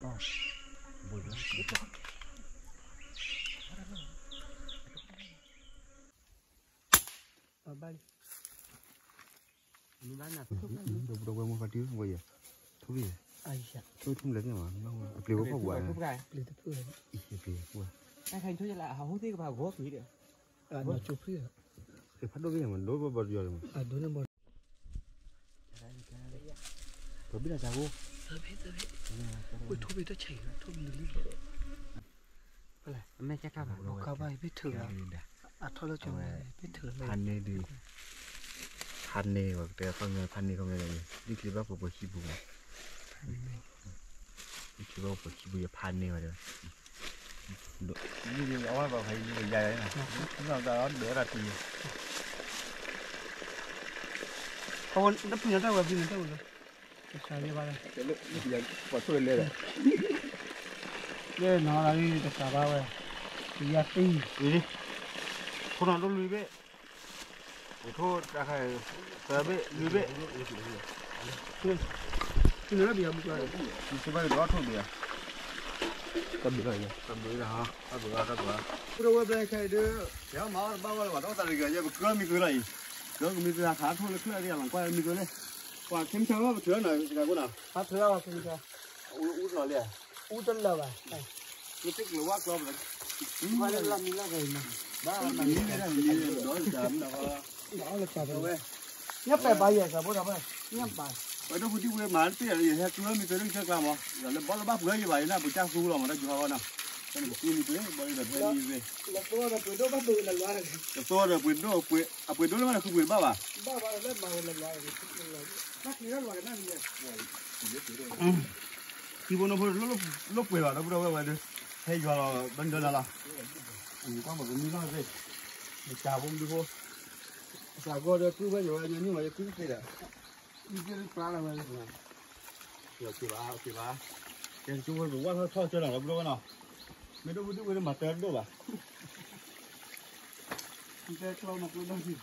đâu có mua phát tiêu không vậy thú vị tôi không lấy cái mà nó liều có quả cái thành thôi là hầu thế vào góp gì được nó chụp phía cái phát đôi cái mình đối với bờ giờ mà đối với bờ tôi biết là sao cô ôi thôi bây giờ chảy thôi mình đi rồi mẹ chắc cao vào cao bay biết thử thôi là chồng biết thử hành này đi hành này hoặc là con người hành này không người này đi kêu bác của chị bù đi kêu bác của chị bù hành này mà được như đó vào phải như dài đấy này chúng ta đó đỡ ra thì không nó pin đâu rồi cái gì vậy cái lúc giờ vào thôi lên rồi đây nó là đi được cả bao rồi thì giờ tin đi không nào đâu lùi bé thôi ra khai ra bé lùi bé cái nữa bây giờ bây giờ đó thôi bây giờ cầm bữa rồi hả cầm bữa đâu bây cái đứa kéo máu bao giờ vào đó ta được giờ cứ mi cứ này cứ mi cứ khá thôi cứ đi làm quay mi cứ này quả thêm theo nó thừa này cái nào phát thừa vào cái gì út rồi liền út chân là vậy cái tích là quá rồi mà lên làm là vậy mà đó là mình cái này mình đó chậm đó là chậm rồi nhấp bài bài vậy cả bố đâu vậy nhấp bài vậy đó phụ quê mà tiền gì hết cứ mi cứ đứng chơi làm mà rồi nó bắt bắp người như vậy nè bữa cha su rồi mà nó chùa nào cái này cứ mi cứ bây giờ thuê đi về là tôi đó bắt được là loại này là tôi là quyền đó nó là không quyền ba ba là lên màu là loại bắt thì nó loại này khi bữa nó lúc quyền vào nó đâu vậy được hay giờ bên đó là có một cái miếng đó gì để chào bông đi vô chào cô được cứ bây giờ nhưng mà cứ thế đấy đi cái lá là vậy rồi chị bà cái chú vừa qua thôi chơi nào đâu nào mấy đứa vừa mà tên đâu bà cái cho một cái gì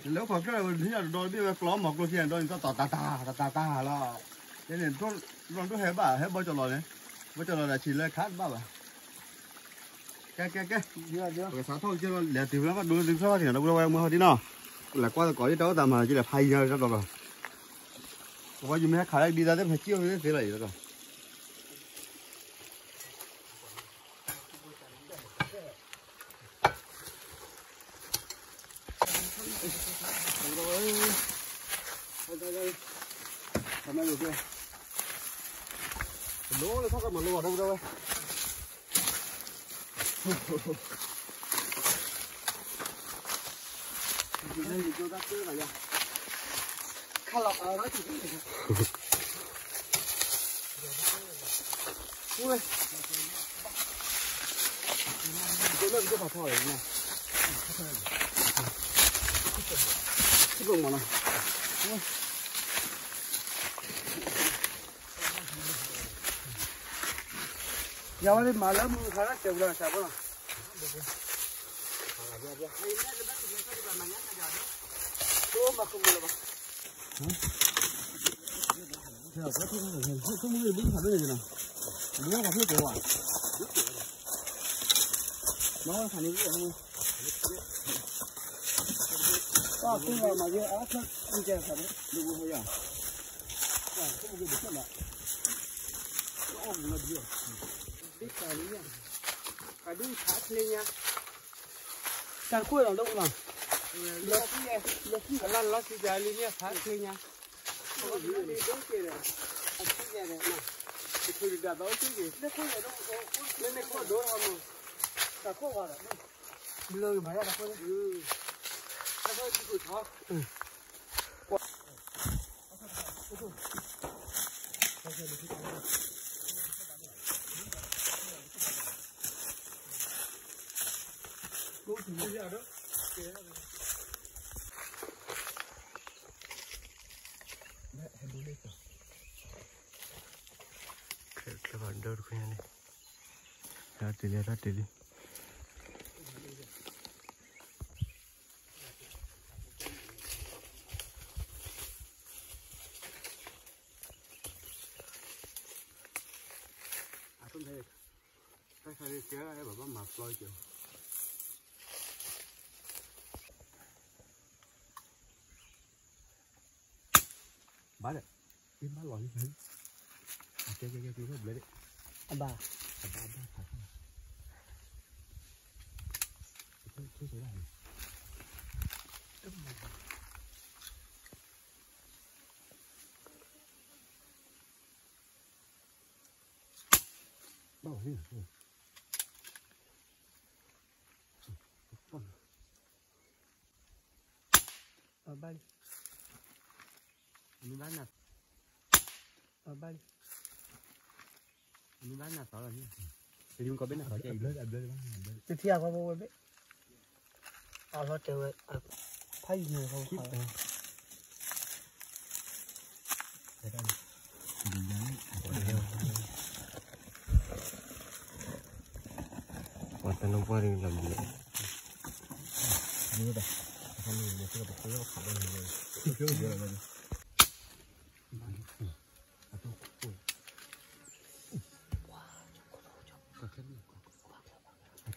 nếu còn cái này thì là đôi đi cái một đôi tiền đôi ta là cái này tôi hết bao giờ rồi là chỉ lấy khát bà cái sáng thôi chứ lẹ tìm lắm đuôi tìm sao thì đâu đâu em mới đi nào là qua có cái đó tầm mà chỉ là phay ra rồi có gì mấy khai đi ra đấy phải chiêu thế này rồi hôm nay được chưa lúa nó thoát ra mà lúa đâu đâu đây thì tôi đã cứ là khá lọc ở đó thì ui tôi lên cái phạt thỏi này cái vùng mà này giờ đi mà lớn khá là chịu rồi sao vậy tôi mà không được giờ có không người đứng phải cái gì nào đúng không biết rồi nó thành những cái gì không ngờ mà giờ áp hết đi chơi phải đúng không bây giờ không có được mà nó là gì biết cái gì cái đuôi thắt lên nha càng khuya là đâu mà lợt cái lăn thì dài lên nha thắt lên nha không có gì đúng kia này cái này này cái thứ đã đó chứ gì nó khuya đâu lên này có đổ không cả có vào đấy lười mà ra có đấy nó hơi bị khó cái bản đồ của này ra đi con thầy cái thầy kia ấy bảo mặc lôi chiều bá đấy im bá lòi như thế cái nó lấy đấy anh bà phải cái này đâu đi ở bay mình bán nè ở bay mình bán nè tao là như thì chúng có biết là họ chạy lên từ khi qua vô biết nó chơi thấy nhiều không phải còn tao nông qua đi làm gì như vậy không mình một cái bọc nó khá là nhiều thiếu gì rồi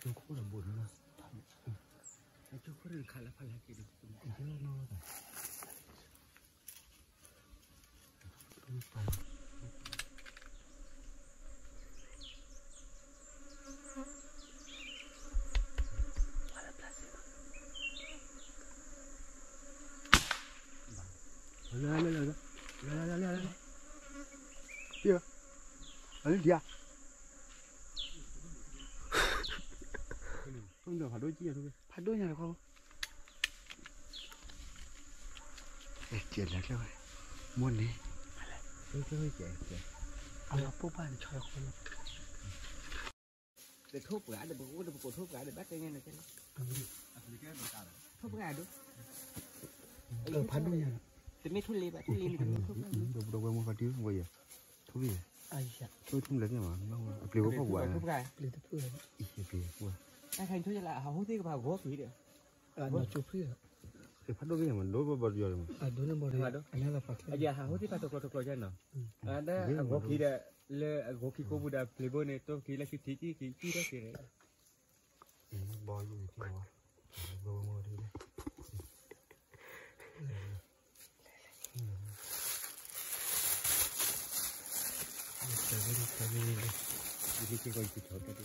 tôi cũng là buồn mà tôi có được khá là phải là cái được lên kia ấy đi à không được phải đôi chia thôi phải đôi nhà được không chuyện là cái muôn đi cái chuyện nó bố ba này chơi không để thuốc gãi để bố thuốc gãi để bắt cái nghe này cái thuốc gãi được phải đôi nhà thì mấy thuốc lim mình đâu có mua phải thiếu không bây giờ thuốc gì ai dạ tôi không lấy cái mà nó liều có quả thuốc gãi liều tập phơi cái thành thuốc là hầu hết vào gốc gì đấy nó chụp phơi thì phát đôi cái mà đối với bao giờ mà đối với bao giờ anh là phải giờ hầu hết vào tộc rồi nào ada gốc gì đấy le gốc gì cô budak playboy này tôi khi là cái tí đó thì đấy bao nhiêu thì mà đâu mua đi đấy jadi kita ikut coba tu.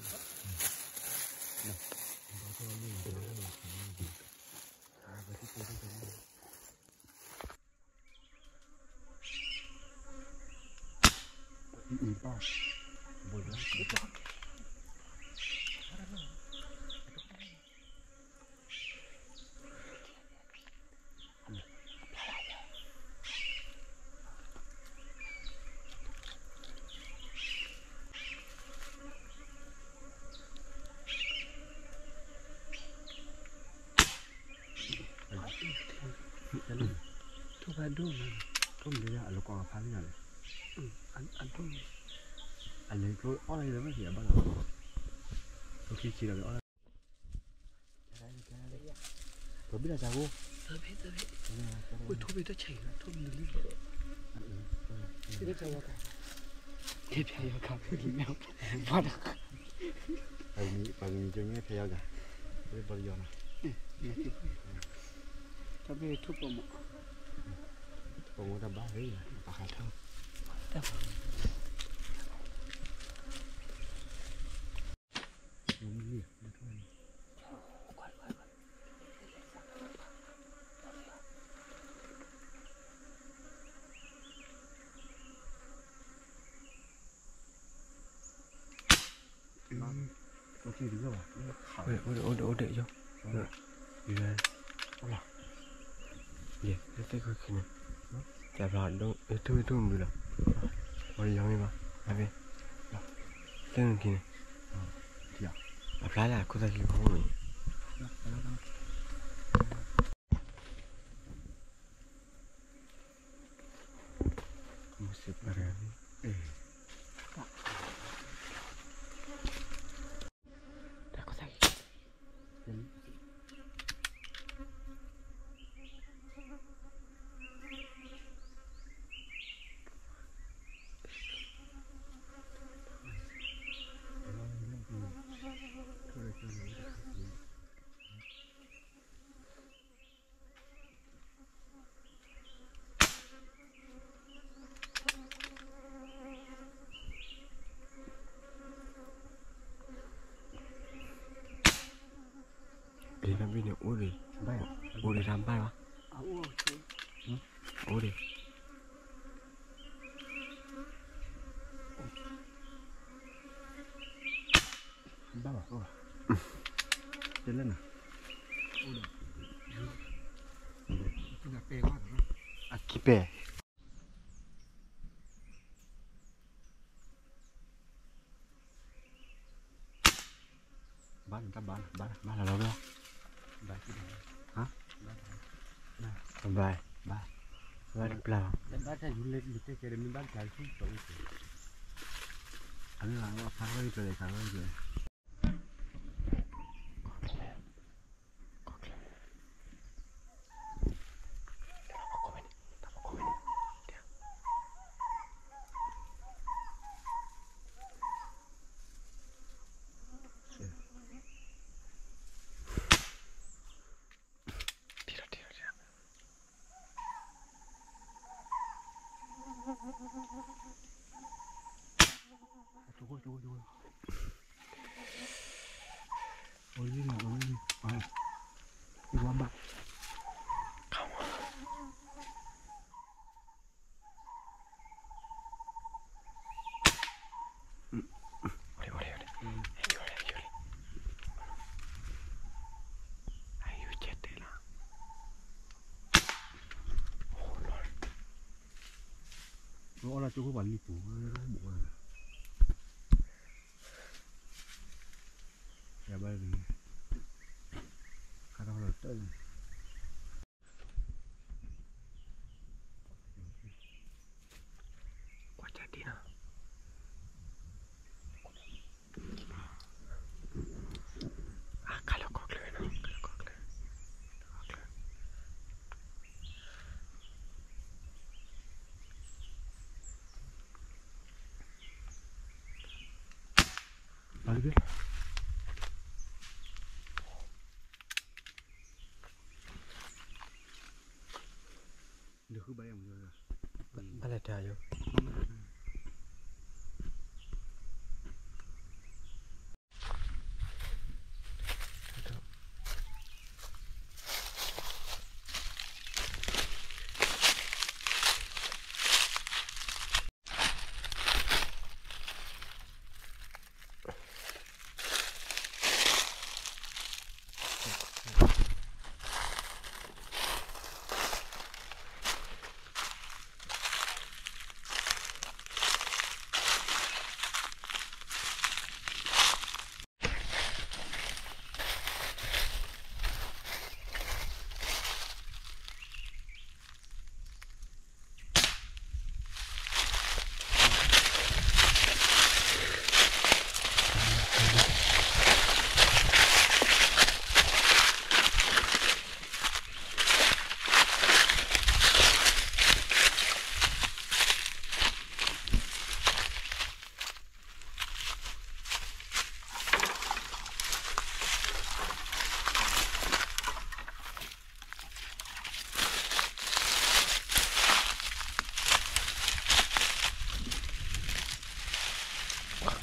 Nah, baca ni tu. Berarti tu tu. Ba. Boleh. Thu phải đôi mà không được à lúc còn phá cái này anh đôi anh lấy cái ở đây nó mới hiện bắt đầu đôi khi chỉ là cái ở đây tôi biết là sao cô tôi biết ôi thu bị nó chảy rồi thu mình đi tiếp theo cả cái gì nào phát bằng cho nghe theo cả với bao giờ này cho về thu bông còn một đám ba đấy là bạc hạt thơm đúng gì thôi có khi đứng rồi Ủa để cho. Đi ra. Dạ, cái khi này. Chả là đâu, tôi không được đâu. Rồi giống như mà, hai bên. Cái kia này. Dạ. Apply là có thể không nhỉ? Musik barang. Dah kau sakit. đi làm gì nữa ô đi bay ô đi làm bay mà ô đi bay à chơi lên nào là pe quá rồi aqui pé bán là đâu đó bán cái này hả bán bài được là bán cái du lịch một cái mình bán cái không tốt anh là nó phá hơi rồi Chú ôi đi đi qua bạn không ayuh chết đi là nó là chú có bản lý phủ nó bộ này ya bay đi khá là tên quá chết đi nào kalau kau keluar lagi được cứ bay ông rồi balik dah yo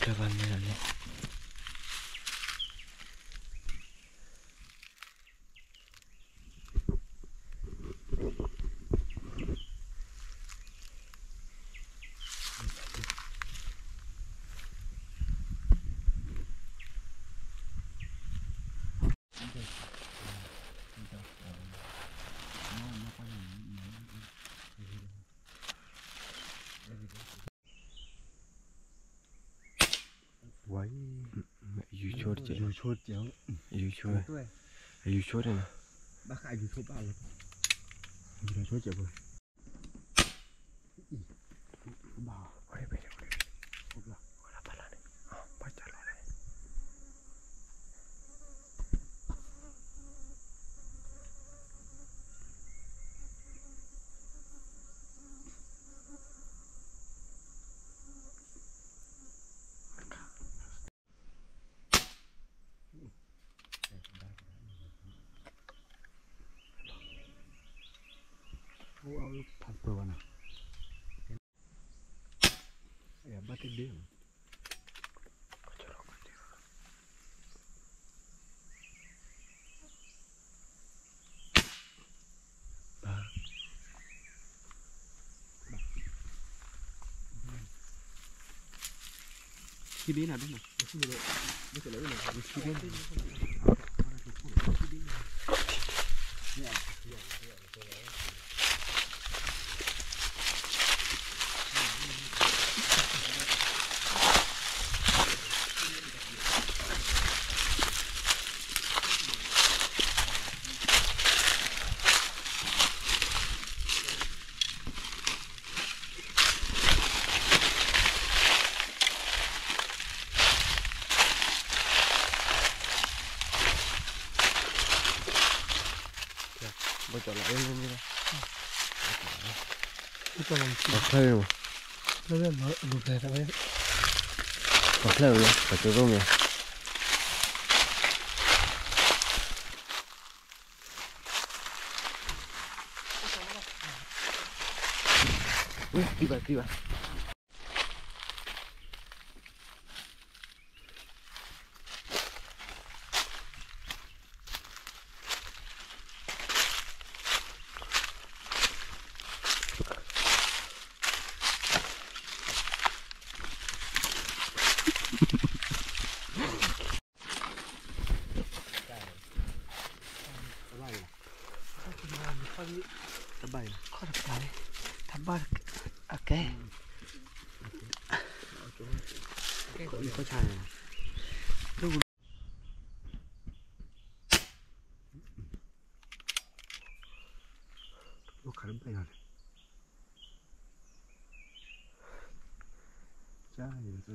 Kevannya lagi. Quấy You chốt chứ. You chốt chéo. You chốt. You chốt đây nè. Bác khai you chốt bao lần. You chốt chéo rồi. Bảo. Quay về đây. Gọi là bắt lại. Bắt trả lại đây. Thật rồi nè. Ya bắt cái đĩa. ขี้เบี้ยนะด้วยนะขี้เบี้ยไม่ใช่เลยนะขี้เบี้ยบ่จอดละเอ้ยนี่นะ ไม่ต้องลองชิม บ่เคยบ่ แล้วเรื่องดูเลยทำไม บ่เคยเลยบ่เจอตรงนี้อุ้ยตีบ่สบายนะ ข้อต่อไปทำบ้านโอเค เขาชาย ลูกขันไปก่อนใช่ใช่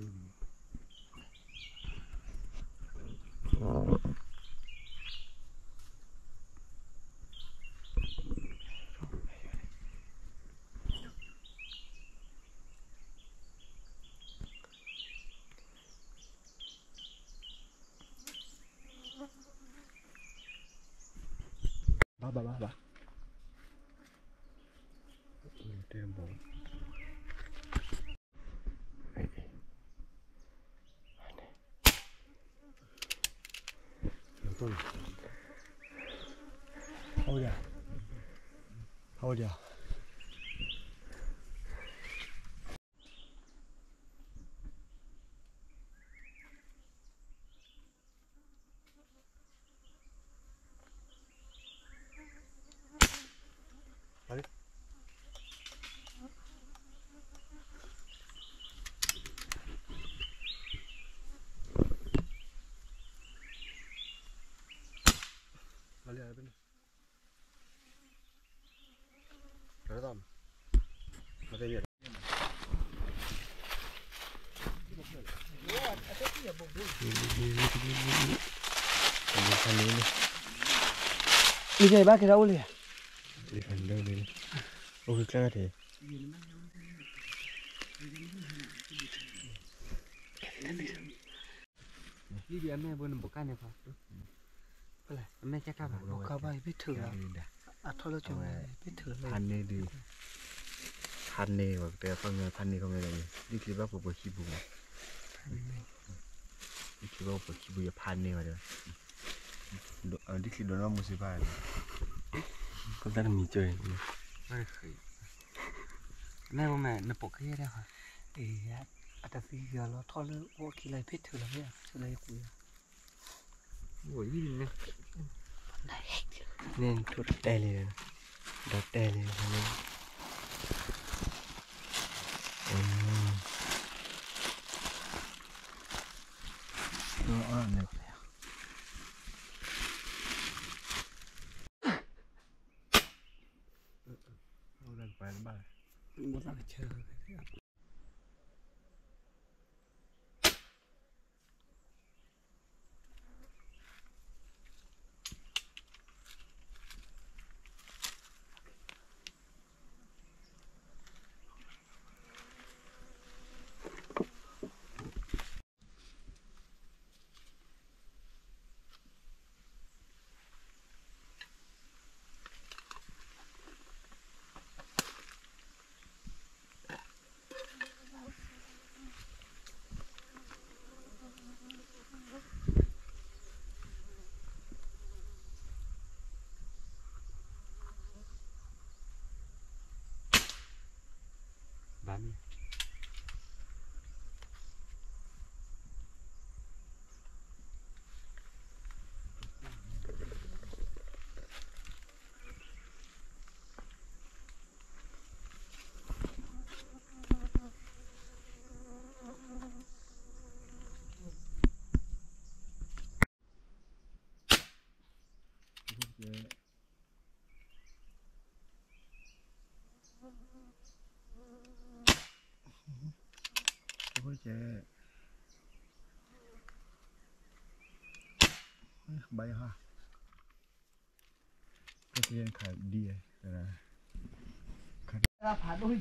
บ้าเต็มบ่ต้นเอาเดี๋ยวมาเรียกอะไรเป็นกระต้อมมาเรียกคันนี้เลย มีใจบ้างแค่เราเลย ดีคันเดิมเลยโอ้คือกล้าเถอะ นี่เดี๋ยวแม่บนบุกกันเนี่ยครับอะไรแม่แค่ข้าวบุกข้าวไปไม่ถืออ่ะทอดแล้วจุ่มไม่ถือเลย พันนี่ดีพันนี่แบบแต่ฟังเงินพันนี่เขาไม่ได้นี่คิดว่าผมคิดบุกนี่คิดว่าผมคิดบุกจะพันนี่มาเด้อนี่คิดโดนว่ามุสิบาก็ได้มีเจอไม่เคยแม่ว่าแม่ในปกที่ได้ค่ะอาจจะฟีเดียวเราทอดแล้วว่าคิดอะไรพิษถือแล้วเนี่ยจะเลยคุยโอ้ยยิ่งนะเนี่ยทุดได้เลยดอกได้เลยคันนี้เนี่ยเอาเดินไปบ้านหมดแล้วเชิญ Ôi chè bay ha cái tiền khải đi là ra phá đôi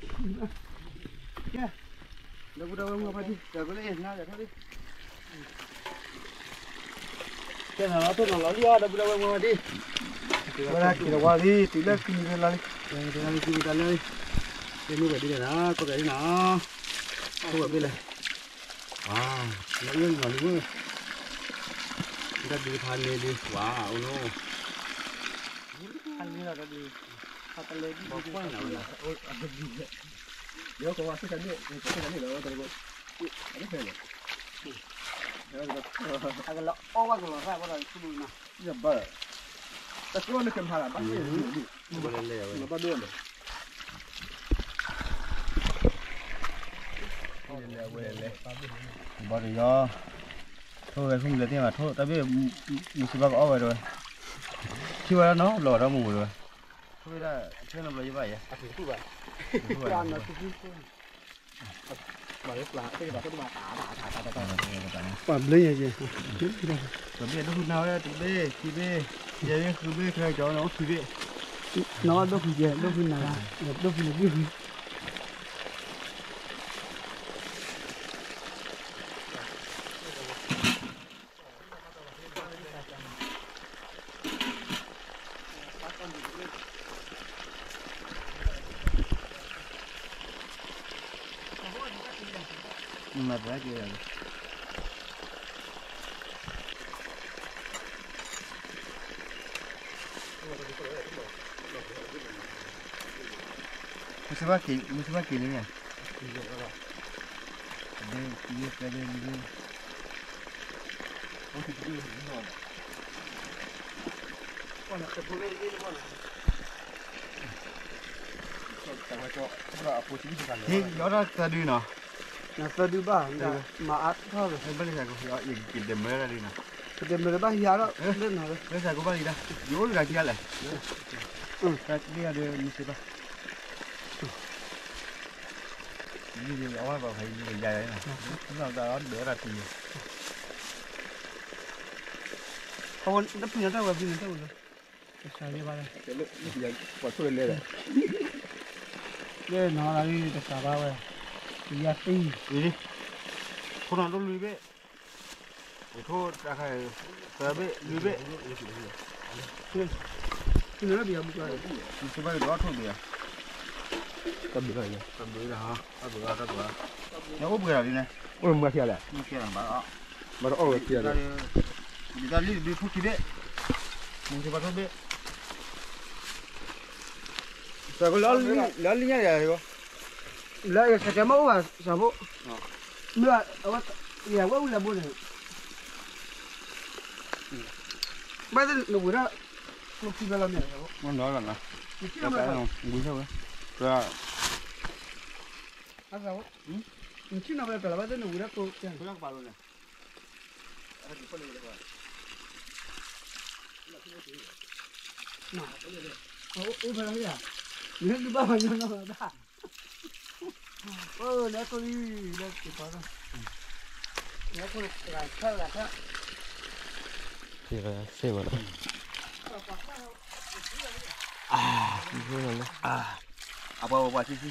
kia đâu đâu ngồi phải đi giờ có lấy nào giờ thôi đi cái nào nó tốt nó đi đâu đâu ngồi đi Wala kinawali, tila kinilali. yang kita lagi kita lagi ini berarti dah kau dari na kau buat bila lagi lagi kita di thani di wow no thani lah tadi kata lagi apa nak oh ada dia dia kau masih tadi lah tadi kau ada apa agak lo awak lo saya boleh suruh na Ya ba. Tak kau nak kemana? Ba ni. Boleh le. Ba dua le. Boleh le. Ba đi do. Thôi không được thế mà thôi, tại vì mình sẽ bắt ốc rồi. Chưa nó lò ra mù rồi. Thôi là thế làm như vậy à? Itu ba. Plan là cái bảo là cái bảo cái bà tả. Quản lý gì? Tụi bé nó nào đấy, tụi bé, khi bé, giờ cứ bé khai cho nó khi bé. Nó đâu phải gì, đâu phải nào, đâu phải cái gì. Mà bé kia. Musiba kili nha. Đây, kia cái đây đi. Ôi thì đi rồi. Con là cái bố lên đi con. Thì đó là ta đi nào. Nah, tadi bah, maaf thôi. Anh bắt lại có gì kịp điểm mới ra đi nào. Cái mình bah hiar đó, lên nào. Bây giờ có bao nhiêu đây? Vô là kia lại. Cái đi là đưa Musiba. Như gì đó vào phải dài đấy này. Chúng ta đó đỡ ra thì Kawan, dah punya tahu, punya tahu. Saya ni mana? cái lúc giờ quả xuôi lên rồi. Dia nak lagi ke Sabah. Dia ti. Đi. Thôi nào nó lùi bệ. Để thôi ra khai tới bệ lùi bệ. Cái nữa bây giờ buka. Musiba đó thôi bây giờ. Cầm bữa rồi. Cầm bữa là ha. Ta bữa. Nó ốp bữa đi này. Ôi mà kia lại. Như kia là bà đó. Mà nó ôi kia đấy. Người ta đi thuốc kia bệ. Musiba thôi bệ. Saya kalau lalu ni ada apa? Lah ya saya mau ah, sabo. Mula awak ya awak ulah boleh. Badan nak buat nak pergi dalam ni. Ngon đó là Mesti cái nama. không bún sao rồi Apa awak? Mesti nama kalau badan nak buat tu. Pulang baru nih. Nah, oh berapa ya? Ni di bawah ni nama dah. Oh, dah kau ni dah kita. Dah kau dah Thì là xem mà nó. Như thế này. Apa chi chi.